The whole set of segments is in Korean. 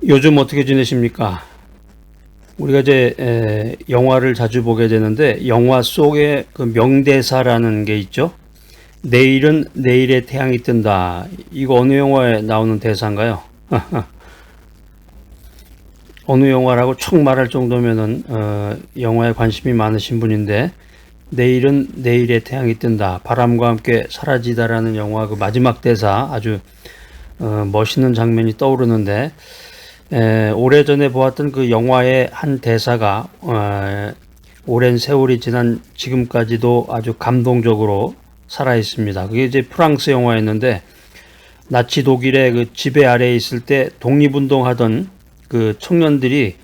요즘 어떻게 지내십니까? 우리가 이제 영화를 자주 보게 되는데 영화 속에 그 명대사라는 게 있죠. 내일은 내일의 태양이 뜬다. 이거 어느 영화에 나오는 대사인가요? 어느 영화라고 쭉 말할 정도면은 영화에 관심이 많으신 분인데 내일은 내일의 태양이 뜬다. 바람과 함께 사라지다라는 영화 그 마지막 대사 아주 멋있는 장면이 떠오르는데 오래전에 보았던 그 영화의 한 대사가 오랜 세월이 지난 지금까지도 아주 감동적으로 살아 있습니다. 그게 이제 프랑스 영화였는데 나치 독일의 그 지배 아래에 있을 때 독립운동하던 그 청년들이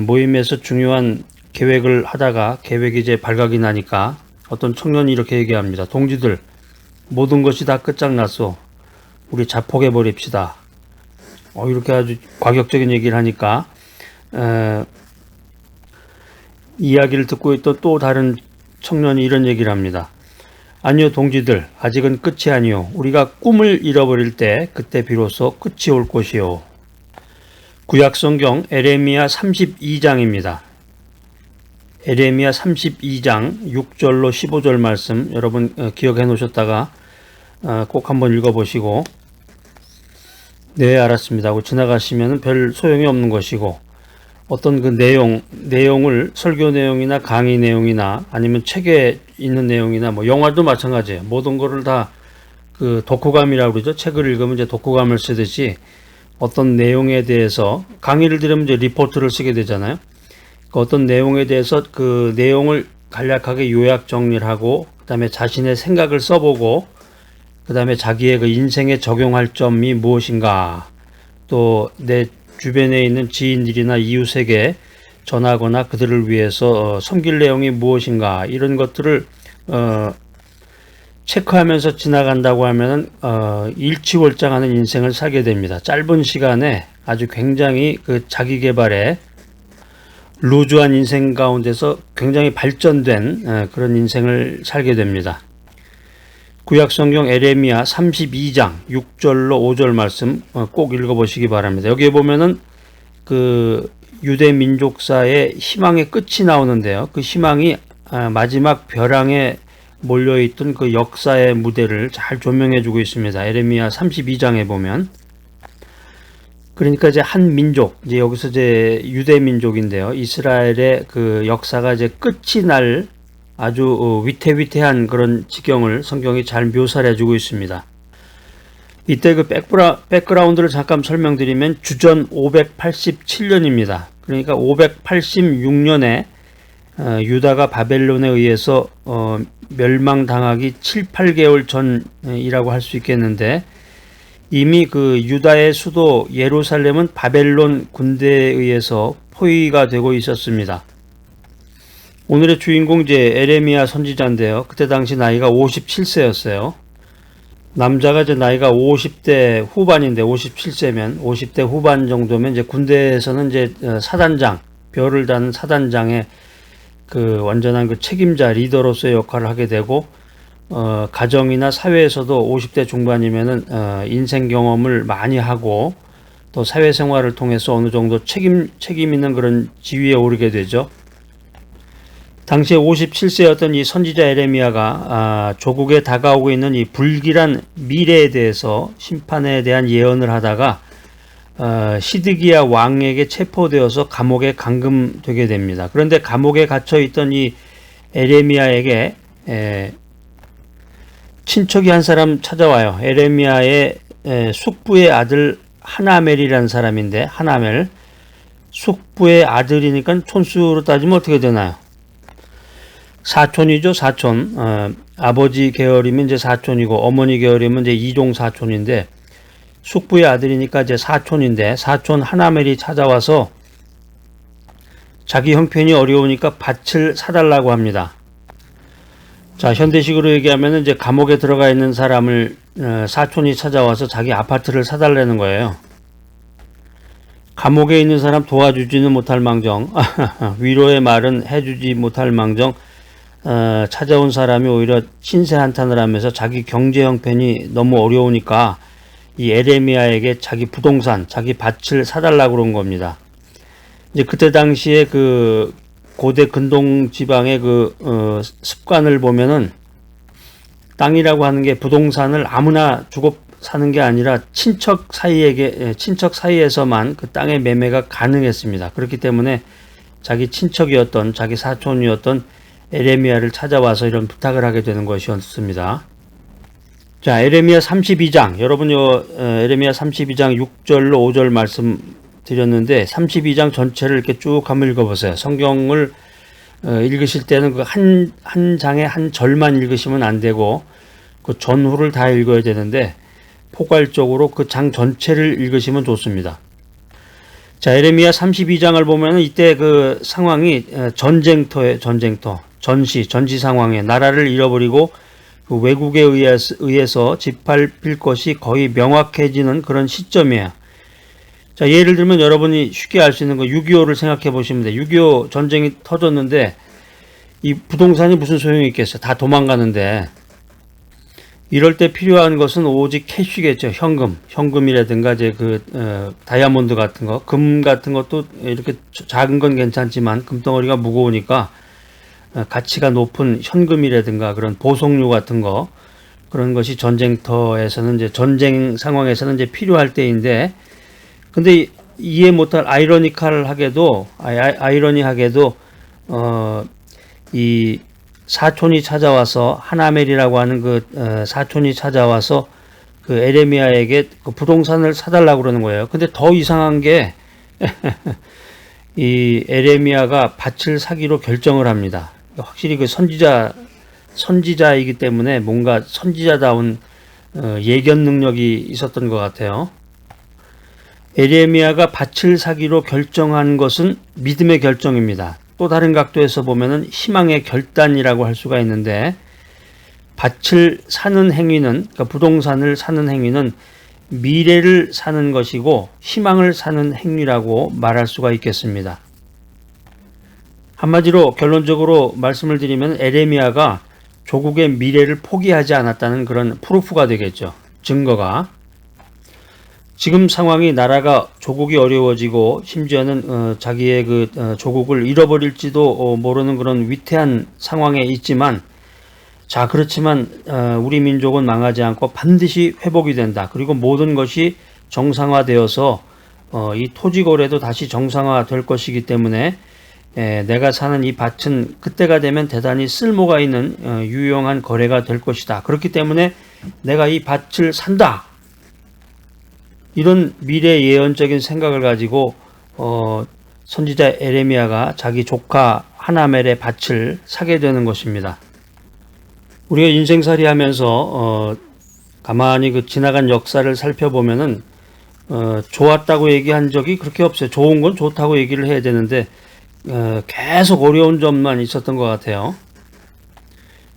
모임에서 중요한 계획을 하다가 계획이 이제 발각이 나니까 어떤 청년이 이렇게 얘기합니다. 동지들, 모든 것이 다 끝장났어. 우리 자폭해 버립시다. 이렇게 아주 과격적인 얘기를 하니까 이야기를 듣고 있던 또 다른 청년이 이런 얘기를 합니다. 아니요, 동지들, 아직은 끝이 아니요. 우리가 꿈을 잃어버릴 때 그때 비로소 끝이 올 것이요. 구약성경 에레미야 32장입니다. 에레미야 32장 6절로 15절 말씀 여러분 기억해 놓으셨다가 꼭 한번 읽어보시고 네, 알았습니다 하고 지나가시면 별 소용이 없는 것이고 어떤 그 내용을 설교 내용이나 강의 내용이나 아니면 책에 있는 내용이나 뭐 영화도 마찬가지예요. 모든 거를 다 그 독후감이라고 그러죠. 책을 읽으면 이제 독후감을 쓰듯이 어떤 내용에 대해서 강의를 들으면 이제 리포트를 쓰게 되잖아요. 그 어떤 내용에 대해서 그 내용을 간략하게 요약 정리를 하고 그다음에 자신의 생각을 써보고 그 다음에 자기의 그 인생에 적용할 점이 무엇인가 또 내 주변에 있는 지인들이나 이웃에게 전하거나 그들을 위해서 섬길 내용이 무엇인가 이런 것들을 체크하면서 지나간다고 하면은 일취월장하는 인생을 살게 됩니다. 짧은 시간에 아주 굉장히 그 자기 개발에 루즈한 인생 가운데서 굉장히 발전된 그런 인생을 살게 됩니다. 구약성경 에레미야 32장 6절로 5절 말씀 꼭 읽어보시기 바랍니다. 여기에 보면은 그 유대 민족사의 희망의 끝이 나오는데요. 그 희망이 마지막 벼랑에 몰려있던 그 역사의 무대를 잘 조명해주고 있습니다. 에레미야 32장에 보면 그러니까 이제 한 민족, 이제 여기서 이제 유대 민족인데요. 이스라엘의 그 역사가 이제 끝이 날 아주 위태위태한 그런 지경을 성경이 잘 묘사를 해주고 있습니다. 이때 그 백그라운드를 잠깐 설명드리면 주전 587년입니다. 그러니까 586년에 유다가 바벨론에 의해서 멸망당하기 7, 8개월 전이라고 할 수 있겠는데 이미 그 유다의 수도 예루살렘은 바벨론 군대에 의해서 포위가 되고 있었습니다. 오늘의 주인공 이제 에레미야 선지자인데요. 그때 당시 나이가 57세였어요. 남자가 이제 나이가 50대 후반인데 57세면 50대 후반 정도면 이제 군대에서는 이제 사단장, 별을 다는 사단장의 그 완전한 그 책임자 리더로서의 역할을 하게 되고 가정이나 사회에서도 50대 중반이면은 인생 경험을 많이 하고 또 사회생활을 통해서 어느 정도 책임 있는 그런 지위에 오르게 되죠. 당시에 57세였던 이 선지자 에레미야가 조국에 다가오고 있는 이 불길한 미래에 대해서 심판에 대한 예언을 하다가 시드기야 왕에게 체포되어서 감옥에 감금되게 됩니다. 그런데 감옥에 갇혀 있던 이 에레미야에게 친척이 한 사람 찾아와요. 에레미야의 숙부의 아들 하나멜이라는 사람인데 하나멜 숙부의 아들이니까 촌수로 따지면 어떻게 되나요? 사촌이죠, 사촌. 아버지 계열이면 이제 사촌이고 어머니 계열이면 이제 이종 사촌인데 숙부의 아들이니까 이제 사촌인데 사촌 하나멜이 찾아와서 자기 형편이 어려우니까 밭을 사달라고 합니다. 자, 현대식으로 얘기하면 이제 감옥에 들어가 있는 사람을 사촌이 찾아와서 자기 아파트를 사달라는 거예요. 감옥에 있는 사람 도와주지는 못할 망정 위로의 말은 해주지 못할 망정 찾아온 사람이 오히려 신세 한탄을 하면서 자기 경제 형편이 너무 어려우니까 이 에레미야에게 자기 부동산, 자기 밭을 사달라고 그런 겁니다. 이제 그때 당시에 그 고대 근동 지방의 습관을 보면은 땅이라고 하는 게 부동산을 아무나 주고 사는 게 아니라 친척 사이에서만 그 땅의 매매가 가능했습니다. 그렇기 때문에 자기 친척이었던, 자기 사촌이었던 에레미야를 찾아와서 이런 부탁을 하게 되는 것이었습니다. 자, 에레미야 32장. 여러분 에레미야 32장 6절로 5절 말씀 드렸는데 32장 전체를 이렇게 쭉 한번 읽어보세요. 성경을 읽으실 때는 그 한 장의 한 절만 읽으시면 안 되고 그 전후를 다 읽어야 되는데 포괄적으로 그 장 전체를 읽으시면 좋습니다. 자, 에레미야 32장을 보면 이때 그 상황이 전쟁터에 전시 상황에 나라를 잃어버리고 그 외국에 의해서 짓밟힐 것이 거의 명확해지는 그런 시점이에요. 자, 예를 들면 여러분이 쉽게 알 수 있는 거 6.25를 생각해 보시면 돼요. 6.25 전쟁이 터졌는데 이 부동산이 무슨 소용이 있겠어요? 다 도망가는데 이럴 때 필요한 것은 오직 캐시겠죠. 현금이라든가 이제 다이아몬드 같은 거, 금 같은 것도 이렇게 작은 건 괜찮지만 금덩어리가 무거우니까 가치가 높은 현금이라든가 그런 보석류 같은 거, 그런 것이 전쟁터에서는 이제 전쟁 상황에서는 이제 필요할 때인데, 근데 이해 못할 아이러니하게도 이 사촌이 찾아와서 하나멜이라고 하는 사촌이 찾아와서 그 에레미야에게 그 부동산을 사달라고 그러는 거예요. 근데 더 이상한 게 이 에레미야가 밭을 사기로 결정을 합니다. 확실히 그 선지자이기 때문에 뭔가 선지자다운 예견 능력이 있었던 것 같아요. 에레미야가 밭을 사기로 결정한 것은 믿음의 결정입니다. 또 다른 각도에서 보면은 희망의 결단이라고 할 수가 있는데, 밭을 사는 행위는, 그러니까 부동산을 사는 행위는 미래를 사는 것이고 희망을 사는 행위라고 말할 수가 있겠습니다. 한마디로 결론적으로 말씀을 드리면 에레미야가 조국의 미래를 포기하지 않았다는 그런 프루프가 되겠죠. 증거가. 지금 상황이 나라가 조국이 어려워지고 심지어는 자기의 조국을 잃어버릴지도 모르는 그런 위태한 상황에 있지만, 자, 그렇지만 우리 민족은 망하지 않고 반드시 회복이 된다. 그리고 모든 것이 정상화되어서 이 토지거래도 다시 정상화될 것이기 때문에 내가 사는 이 밭은 그때가 되면 대단히 쓸모가 있는 유용한 거래가 될 것이다. 그렇기 때문에 내가 이 밭을 산다. 이런 미래 예언적인 생각을 가지고 선지자 에레미야가 자기 조카 하나멜의 밭을 사게 되는 것입니다. 우리가 인생살이 하면서 가만히 지나간 역사를 살펴보면은 좋았다고 얘기한 적이 그렇게 없어요. 좋은 건 좋다고 얘기를 해야 되는데 계속 어려운 점만 있었던 것 같아요.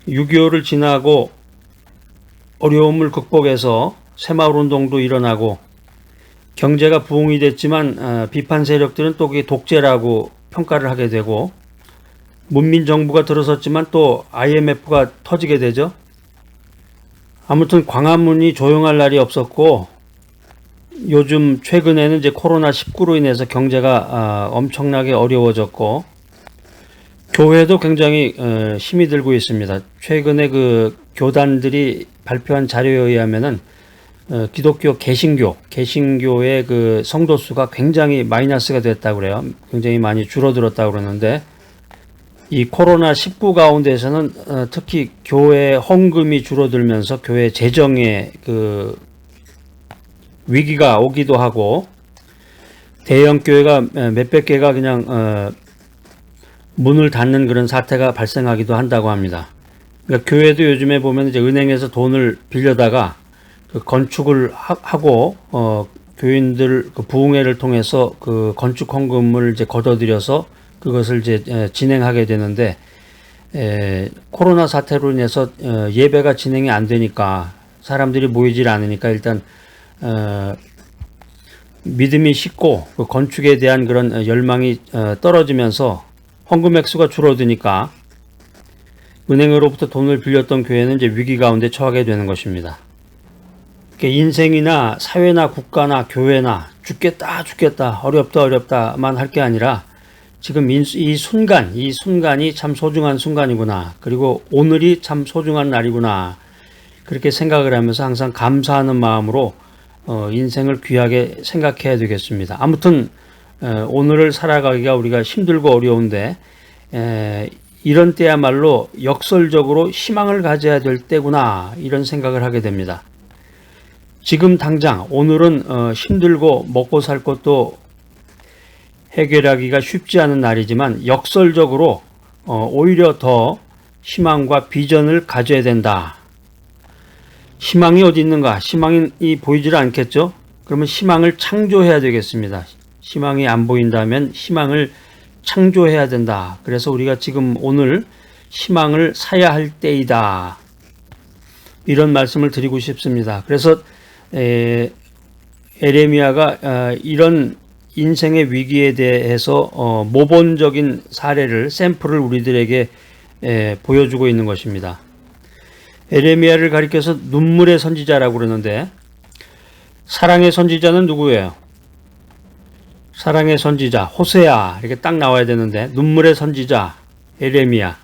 6.25를 지나고 어려움을 극복해서 새마을운동도 일어나고 경제가 부흥이 됐지만 비판 세력들은 또 그게 독재라고 평가를 하게 되고, 문민정부가 들어섰지만 또 IMF가 터지게 되죠. 아무튼 광화문이 조용할 날이 없었고, 요즘 최근에는 이제 코로나19로 인해서 경제가 엄청나게 어려워졌고, 교회도 굉장히 힘이 들고 있습니다. 최근에 교단들이 발표한 자료에 의하면은 기독교 개신교의 성도 수가 굉장히 마이너스가 됐다고 그래요. 굉장히 많이 줄어들었다고 그러는데, 이 코로나19 가운데서는 특히 교회 헌금이 줄어들면서 교회 재정에 위기가 오기도 하고, 대형 교회가 몇백 개가 그냥 문을 닫는 그런 사태가 발생하기도 한다고 합니다. 그러니까 교회도 요즘에 보면 이제 은행에서 돈을 빌려다가 건축을 하고 교인들 부흥회를 통해서 건축 헌금을 이제 걷어들여서 그것을 이제 진행하게 되는데, 코로나 사태로 인해서 예배가 진행이 안 되니까, 사람들이 모이질 않으니까 일단 믿음이 식고 건축에 대한 그런 열망이 떨어지면서 헌금 액수가 줄어드니까 은행으로부터 돈을 빌렸던 교회는 이제 위기 가운데 처하게 되는 것입니다. 인생이나 사회나 국가나 교회나 죽겠다 어렵다만 할 게 아니라 지금 이 순간이 참 소중한 순간이구나. 그리고 오늘이 참 소중한 날이구나. 그렇게 생각을 하면서 항상 감사하는 마음으로 인생을 귀하게 생각해야 되겠습니다. 아무튼 오늘을 살아가기가 우리가 힘들고 어려운데 이런 때야말로 역설적으로 희망을 가져야 될 때구나, 이런 생각을 하게 됩니다. 지금 당장 오늘은 힘들고 먹고 살 것도 해결하기가 쉽지 않은 날이지만 역설적으로 오히려 더 희망과 비전을 가져야 된다. 희망이 어디 있는가? 희망이 보이질 않겠죠? 그러면 희망을 창조해야 되겠습니다. 희망이 안 보인다면 희망을 창조해야 된다. 그래서 우리가 지금 오늘 희망을 사야 할 때이다, 이런 말씀을 드리고 싶습니다. 그래서 에레미야가 이런 인생의 위기에 대해서 모범적인 사례를, 샘플을 우리들에게 보여주고 있는 것입니다. 에레미야를 가리켜서 눈물의 선지자라고 그러는데, 사랑의 선지자는 누구예요? 사랑의 선지자 호세아, 이렇게 딱 나와야 되는데 눈물의 선지자 에레미야.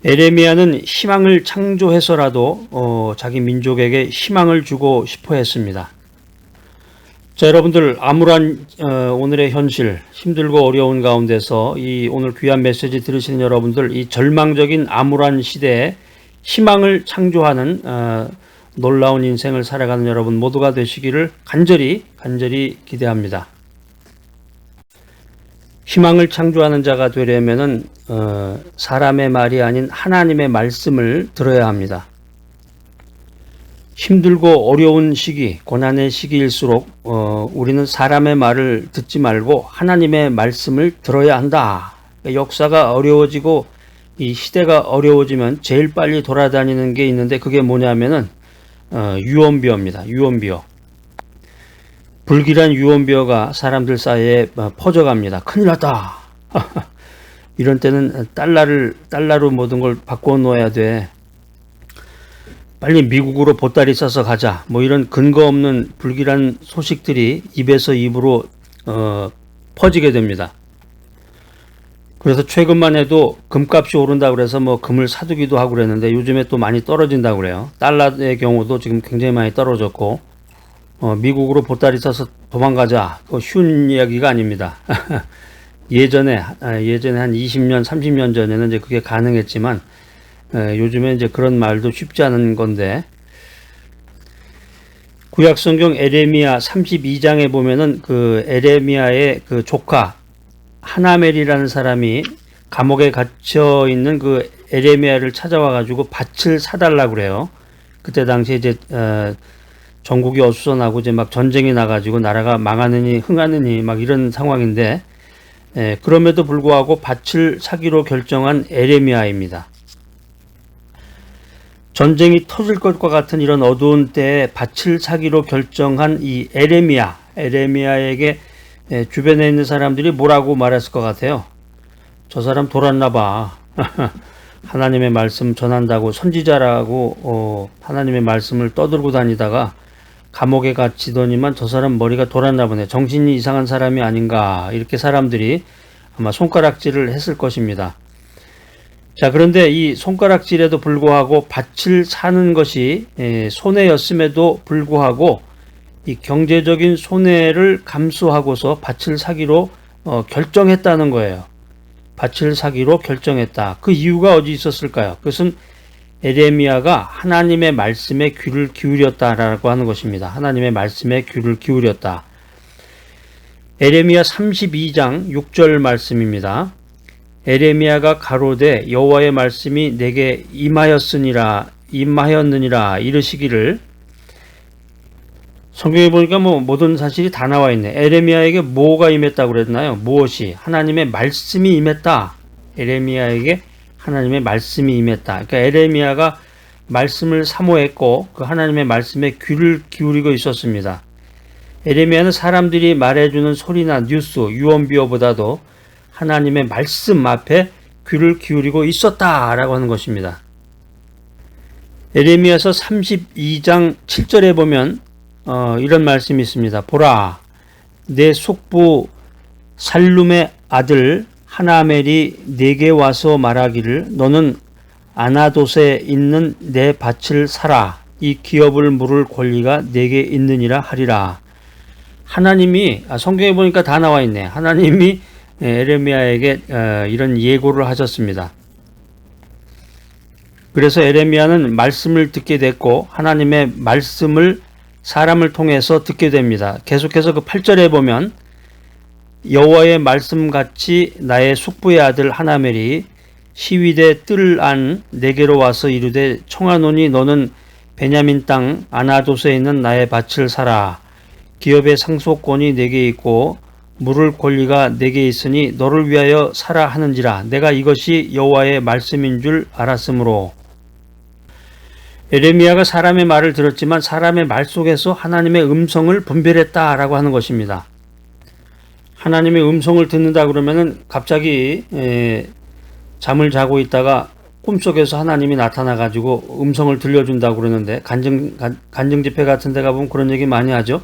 에레미야는 희망을 창조해서라도 자기 민족에게 희망을 주고 싶어 했습니다. 자, 여러분들, 암울한 오늘의 현실, 힘들고 어려운 가운데서 이 오늘 귀한 메시지 들으시는 여러분들, 이 절망적인 암울한 시대에 희망을 창조하는 놀라운 인생을 살아가는 여러분 모두가 되시기를 간절히 기대합니다. 희망을 창조하는 자가 되려면은 사람의 말이 아닌 하나님의 말씀을 들어야 합니다. 힘들고 어려운 시기, 고난의 시기일수록 우리는 사람의 말을 듣지 말고 하나님의 말씀을 들어야 한다. 역사가 어려워지고 이 시대가 어려워지면 제일 빨리 돌아다니는 게 있는데, 그게 뭐냐면은 유언비어입니다. 유언비어. 불길한 유언비어가 사람들 사이에 퍼져갑니다. 큰일 났다. 이런 때는 달러로 모든 걸 바꿔 놓아야 돼. 빨리 미국으로 보따리 싸서 가자. 뭐 이런 근거 없는 불길한 소식들이 입에서 입으로 퍼지게 됩니다. 그래서 최근만 해도 금값이 오른다고 그래서 뭐 금을 사두기도 하고 그랬는데 요즘에 또 많이 떨어진다고 그래요. 달러의 경우도 지금 굉장히 많이 떨어졌고, 미국으로 보따리 싸서 도망가자, 쉬운 이야기가 아닙니다. 예전에 한 20년, 30년 전에는 이제 그게 가능했지만, 요즘에 이제 그런 말도 쉽지 않은 건데, 구약성경 에레미야 32장에 보면은 그 에레미야의 그 조카 하나멜이라는 사람이 감옥에 갇혀 있는 그 에레미야를 찾아와 가지고 밭을 사달라고 그래요. 그때 당시에 이제 전국이 어수선하고 이제 막 전쟁이 나가지고 나라가 망하느니 흥하느니 막 이런 상황인데, 그럼에도 불구하고 밭을 사기로 결정한 에레미야입니다. 전쟁이 터질 것과 같은 이런 어두운 때에 밭을 사기로 결정한 이 에레미야에게 주변에 있는 사람들이 뭐라고 말했을 것 같아요? 저 사람 돌았나 봐. 하나님의 말씀 전한다고 선지자라고 하나님의 말씀을 떠들고 다니다가 감옥에 갇히더니만 저 사람 머리가 돌았나 보네. 정신이 이상한 사람이 아닌가. 이렇게 사람들이 아마 손가락질을 했을 것입니다. 자, 그런데 이 손가락질에도 불구하고 밭을 사는 것이 손해였음에도 불구하고 이 경제적인 손해를 감수하고서 밭을 사기로 결정했다는 거예요. 밭을 사기로 결정했다. 그 이유가 어디 있었을까요? 그것은 에레미야가 하나님의 말씀에 귀를 기울였다라고 하는 것입니다. 하나님의 말씀에 귀를 기울였다. 에레미야 32장 6절 말씀입니다. 에레미야가 가로되 여호와의 말씀이 내게 임하였느니라 이르시기를. 성경에 보니까 뭐 모든 사실이 다 나와 있네. 에레미야에게 뭐가 임했다고 그랬나요? 무엇이? 하나님의 말씀이 임했다. 에레미야에게 하나님의 말씀이 임했다. 그러니까 에레미야가 말씀을 사모했고 그 하나님의 말씀에 귀를 기울이고 있었습니다. 에레미야는 사람들이 말해주는 소리나 뉴스, 유언비어보다도 하나님의 말씀 앞에 귀를 기울이고 있었다라고 하는 것입니다. 에레미야서 32장 7절에 보면 이런 말씀이 있습니다. 보라, 내 숙부 살룸의 아들 하나멜이 내게 와서 말하기를 너는 아나돗에 있는 내 밭을 사라. 이 기업을 물을 권리가 내게 있느니라 하리라. 하나님이 성경에 보니까 다 나와 있네. 하나님이 에레미야에게 이런 예고를 하셨습니다. 그래서 에레미야는 말씀을 듣게 됐고 하나님의 말씀을 사람을 통해서 듣게 됩니다. 계속해서 그 8절에 보면 여호와의 말씀같이 나의 숙부의 아들 하나멜이 시위대 뜰 안 내게로 와서 이르되 청하노니 너는 베냐민 땅 아나돗에 있는 나의 밭을 사라. 기업의 상속권이 내게 있고 물을 권리가 내게 있으니 너를 위하여 사라 하는지라. 내가 이것이 여호와의 말씀인 줄 알았으므로. 에레미야가 사람의 말을 들었지만 사람의 말 속에서 하나님의 음성을 분별했다라고 하는 것입니다. 하나님의 음성을 듣는다 그러면은 갑자기 잠을 자고 있다가 꿈속에서 하나님이 나타나 가지고 음성을 들려준다고 그러는데 간증 집회 같은 데 가보면 그런 얘기 많이 하죠.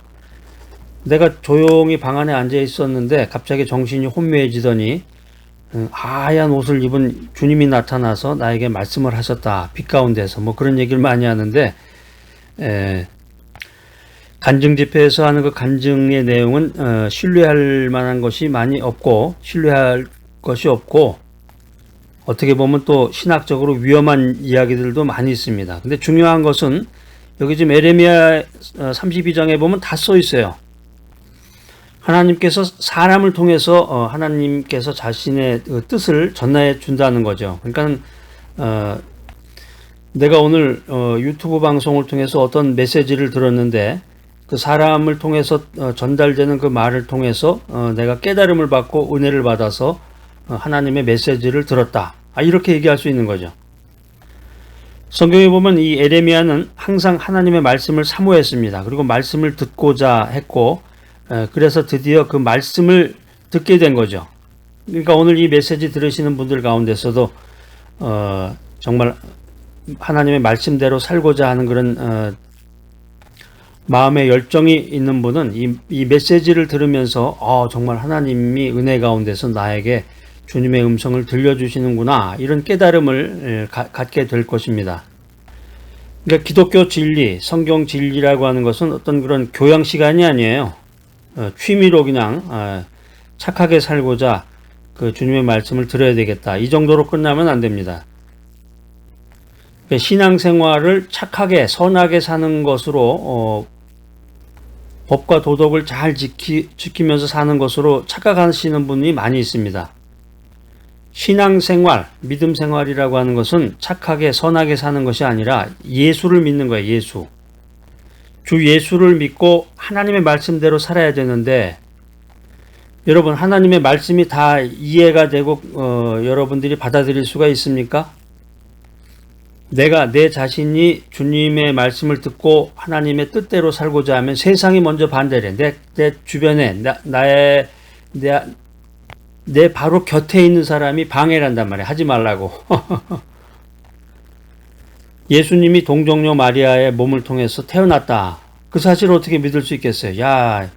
내가 조용히 방 안에 앉아 있었는데 갑자기 정신이 혼미해지더니 하얀 옷을 입은 주님이 나타나서 나에게 말씀을 하셨다. 빛 가운데서 뭐 그런 얘기를 많이 하는데 간증 집회에서 하는 그 간증의 내용은 신뢰할 만한 것이 많이 없고 신뢰할 것이 없고 어떻게 보면 또 신학적으로 위험한 이야기들도 많이 있습니다. 근데 중요한 것은 여기 지금 에레미야 32장에 보면 다 써 있어요. 하나님께서 사람을 통해서 하나님께서 자신의 뜻을 전해 준다는 거죠. 그러니까 내가 오늘 유튜브 방송을 통해서 어떤 메시지를 들었는데 그 사람을 통해서 전달되는 그 말을 통해서 내가 깨달음을 받고 은혜를 받아서 하나님의 메시지를 들었다. 이렇게 얘기할 수 있는 거죠. 성경에 보면 이 에레미야는 항상 하나님의 말씀을 사모했습니다. 그리고 말씀을 듣고자 했고 그래서 드디어 그 말씀을 듣게 된 거죠. 그러니까 오늘 이 메시지 들으시는 분들 가운데서도 정말 하나님의 말씀대로 살고자 하는 그런 마음의 열정이 있는 분은 이 메시지를 들으면서 정말 하나님이 은혜 가운데서 나에게 주님의 음성을 들려주시는구나 이런 깨달음을 갖게 될 것입니다. 그러니까 기독교 진리, 성경 진리라고 하는 것은 어떤 그런 교양 시간이 아니에요. 취미로 그냥 착하게 살고자 그 주님의 말씀을 들어야 되겠다. 이 정도로 끝나면 안 됩니다. 그러니까 신앙생활을 착하게 선하게 사는 것으로 법과 도덕을 잘 지키면서 사는 것으로 착각하시는 분이 많이 있습니다. 신앙생활, 믿음생활이라고 하는 것은 착하게 선하게 사는 것이 아니라 예수를 믿는 거예요. 예수. 주 예수를 믿고 하나님의 말씀대로 살아야 되는데 여러분 하나님의 말씀이 다 이해가 되고 여러분들이 받아들일 수가 있습니까? 내가 내 자신이 주님의 말씀을 듣고 하나님의 뜻대로 살고자 하면 세상이 먼저 반대래. 내 주변에 내 바로 곁에 있는 사람이 방해를 한단 말이야. 하지 말라고. 예수님이 동정녀 마리아의 몸을 통해서 태어났다. 그 사실을 어떻게 믿을 수 있겠어요? 야,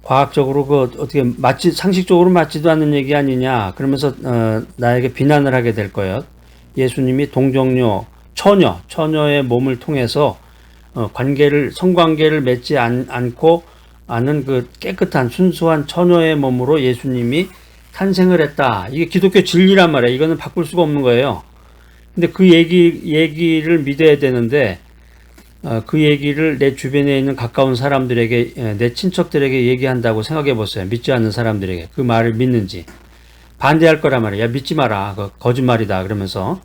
과학적으로 어떻게 상식적으로 맞지도 않는 얘기 아니냐. 그러면서 나에게 비난을 하게 될 거예요. 예수님이 동정녀, 처녀의 몸을 통해서 성관계를 맺지 않고 아는 그 깨끗한 순수한 처녀의 몸으로 예수님이 탄생을 했다. 이게 기독교 진리란 말이에요. 이거는 바꿀 수가 없는 거예요. 근데 그 얘기를 믿어야 되는데 그 얘기를 내 주변에 있는 가까운 사람들에게 내 친척들에게 얘기한다고 생각해 보세요. 믿지 않는 사람들에게 그 말을 믿는지 반대할 거란 말이에요. 야, 믿지 마라. 거짓말이다. 그러면서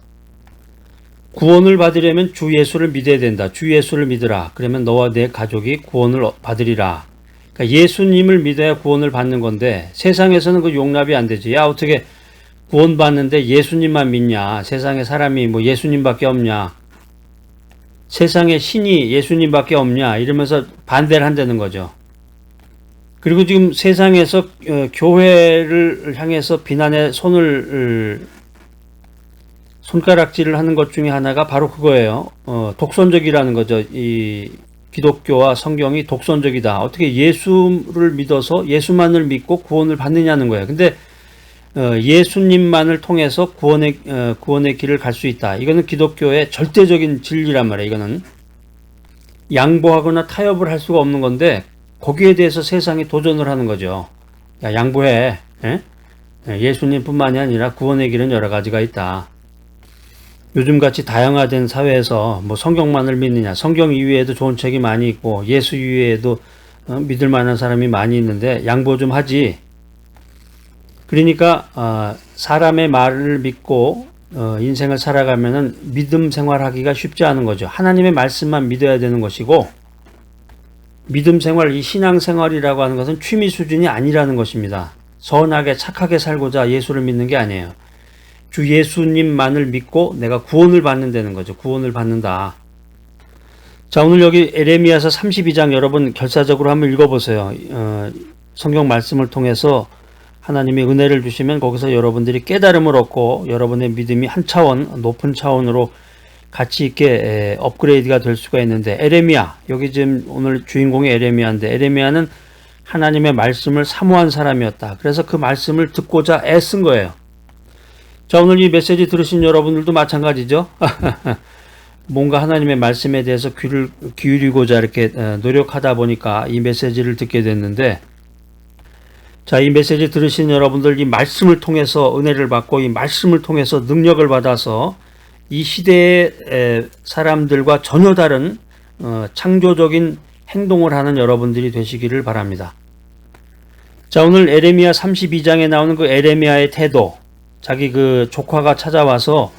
구원을 받으려면 주 예수를 믿어야 된다. 주 예수를 믿으라. 그러면 너와 내 가족이 구원을 받으리라. 그러니까 예수님을 믿어야 구원을 받는 건데 세상에서는 그 용납이 안 되지. 야, 어떻게 구원 받는데 예수님만 믿냐? 세상에 사람이 뭐 예수님밖에 없냐? 세상에 신이 예수님밖에 없냐? 이러면서 반대를 한다는 거죠. 그리고 지금 세상에서 교회를 향해서 비난의 손을 손가락질을 하는 것 중에 하나가 바로 그거예요. 독선적이라는 거죠. 이 기독교와 성경이 독선적이다. 어떻게 예수를 믿어서 예수만을 믿고 구원을 받느냐는 거예요. 근데 예수님만을 통해서 구원의 길을 갈 수 있다. 이거는 기독교의 절대적인 진리란 말이에요. 이거는 양보하거나 타협을 할 수가 없는 건데 거기에 대해서 세상이 도전을 하는 거죠. 야, 양보해. 예수님뿐만이 아니라 구원의 길은 여러 가지가 있다. 요즘같이 다양화된 사회에서 뭐 성경만을 믿느냐, 성경 이외에도 좋은 책이 많이 있고 예수 이외에도 믿을 만한 사람이 많이 있는데 양보 좀 하지. 그러니까 사람의 말을 믿고 인생을 살아가면은 믿음 생활하기가 쉽지 않은 거죠. 하나님의 말씀만 믿어야 되는 것이고 믿음 생활, 이 신앙 생활이라고 하는 것은 취미 수준이 아니라는 것입니다. 선하게 착하게 살고자 예수를 믿는 게 아니에요. 주 예수님만을 믿고 내가 구원을 받는다는 거죠. 구원을 받는다. 자, 오늘 여기 에레미야서 32장 여러분 결사적으로 한번 읽어보세요. 성경 말씀을 통해서 하나님의 은혜를 주시면 거기서 여러분들이 깨달음을 얻고 여러분의 믿음이 한 차원, 높은 차원으로 가치 있게 업그레이드가 될 수가 있는데, 에레미야, 여기 지금 오늘 주인공이 에레미야인데, 에레미야는 하나님의 말씀을 사모한 사람이었다. 그래서 그 말씀을 듣고자 애쓴 거예요. 자, 오늘 이 메시지 들으신 여러분들도 마찬가지죠. 뭔가 하나님의 말씀에 대해서 귀를 기울이고자 이렇게 노력하다 보니까 이 메시지를 듣게 됐는데, 자, 이 메시지 들으신 여러분들, 이 말씀을 통해서 은혜를 받고 이 말씀을 통해서 능력을 받아서 이 시대의 사람들과 전혀 다른 창조적인 행동을 하는 여러분들이 되시기를 바랍니다. 자, 오늘 에레미야 32장에 나오는 그 에레미야의 태도, 자기 그 조카가 찾아와서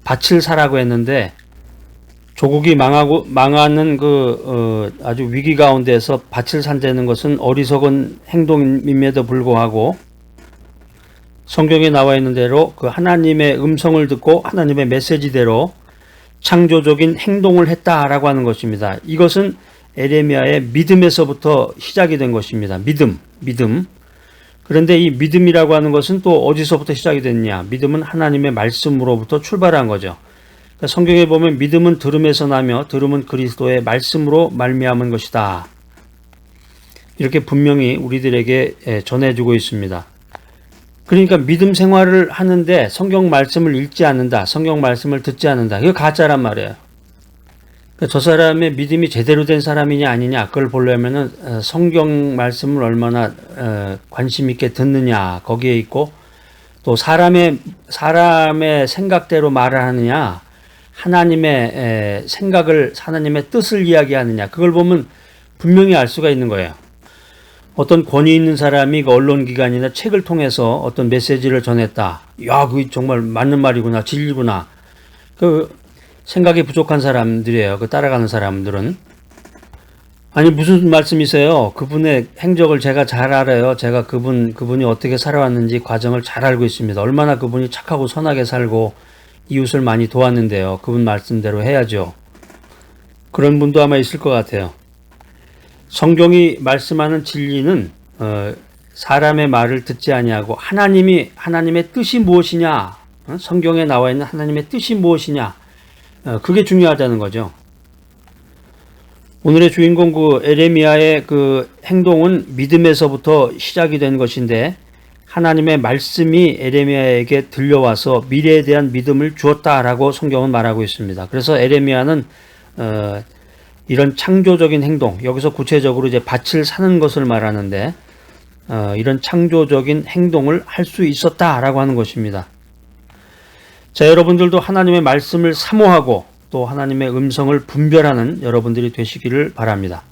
밭을 사라고 했는데 조국이 망하는 아주 위기 가운데서 밭을 산다는 것은 어리석은 행동임에도 불구하고 성경에 나와 있는 대로 그 하나님의 음성을 듣고 하나님의 메시지대로 창조적인 행동을 했다라고 하는 것입니다. 이것은 에레미야의 믿음에서부터 시작이 된 것입니다. 믿음. 그런데 이 믿음이라고 하는 것은 또 어디서부터 시작이 됐냐? 믿음은 하나님의 말씀으로부터 출발한 거죠. 그러니까 성경에 보면 믿음은 들음에서 나며 들음은 그리스도의 말씀으로 말미암은 것이다. 이렇게 분명히 우리들에게 전해주고 있습니다. 그러니까 믿음 생활을 하는데 성경 말씀을 읽지 않는다, 성경 말씀을 듣지 않는다. 이거 가짜란 말이에요. 그러니까 저 사람의 믿음이 제대로 된 사람이냐 아니냐, 그걸 보려면은 성경 말씀을 얼마나 관심 있게 듣느냐 거기에 있고, 또 사람의 생각대로 말을 하느냐, 하나님의 생각을, 하나님의 뜻을 이야기하느냐, 그걸 보면 분명히 알 수가 있는 거예요. 어떤 권위 있는 사람이 그 언론기관이나 책을 통해서 어떤 메시지를 전했다. 야, 그게 정말 맞는 말이구나, 진리구나. 그 생각이 부족한 사람들이에요. 그 따라가는 사람들은. 아니, 무슨 말씀이세요? 그분의 행적을 제가 잘 알아요. 제가 그분이 어떻게 살아왔는지 과정을 잘 알고 있습니다. 얼마나 그분이 착하고 선하게 살고 이웃을 많이 도왔는데요. 그분 말씀대로 해야죠. 그런 분도 아마 있을 것 같아요. 성경이 말씀하는 진리는 사람의 말을 듣지 아니하고 하나님의 뜻이 무엇이냐, 성경에 나와 있는 하나님의 뜻이 무엇이냐, 그게 중요하다는 거죠. 오늘의 주인공 그 에레미야의 그 행동은 믿음에서부터 시작이 된 것인데, 하나님의 말씀이 에레미야에게 들려와서 미래에 대한 믿음을 주었다라고 성경은 말하고 있습니다. 그래서 에레미야는 이런 창조적인 행동, 여기서 구체적으로 이제 밭을 사는 것을 말하는데, 이런 창조적인 행동을 할 수 있었다라고 하는 것입니다. 자, 여러분들도 하나님의 말씀을 사모하고 또 하나님의 음성을 분별하는 여러분들이 되시기를 바랍니다.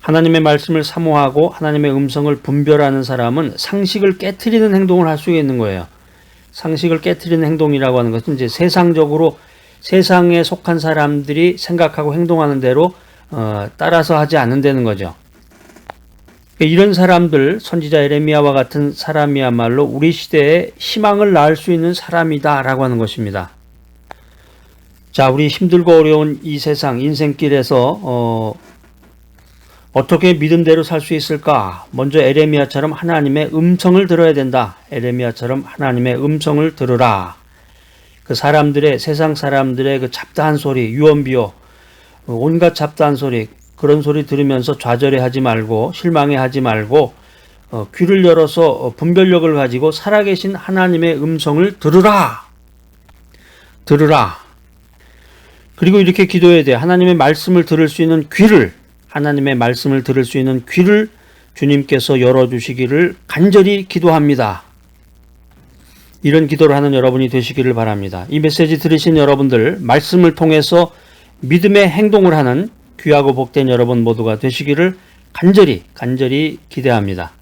하나님의 말씀을 사모하고 하나님의 음성을 분별하는 사람은 상식을 깨트리는 행동을 할 수 있는 거예요. 상식을 깨트리는 행동이라고 하는 것은 이제 세상에 속한 사람들이 생각하고 행동하는 대로 따라서 하지 않는다는 거죠. 이런 사람들, 선지자 에레미야와 같은 사람이야말로 우리 시대에 희망을 낳을 수 있는 사람이다라고 하는 것입니다. 자, 우리 힘들고 어려운 이 세상 인생길에서 어떻게 믿음대로 살 수 있을까? 먼저 에레미야처럼 하나님의 음성을 들어야 된다. 에레미야처럼 하나님의 음성을 들으라. 그 사람들의, 세상 사람들의 그 잡다한 소리, 유언비어, 온갖 잡다한 소리, 그런 소리 들으면서 좌절해하지 말고 실망해하지 말고 귀를 열어서 분별력을 가지고 살아계신 하나님의 음성을 들으라. 들으라. 그리고 이렇게 기도해야 돼. 하나님의 말씀을 들을 수 있는 귀를, 하나님의 말씀을 들을 수 있는 귀를 주님께서 열어주시기를 간절히 기도합니다. 이런 기도를 하는 여러분이 되시기를 바랍니다. 이 메시지 들으신 여러분들, 말씀을 통해서 믿음의 행동을 하는 귀하고 복된 여러분 모두가 되시기를 간절히 기대합니다.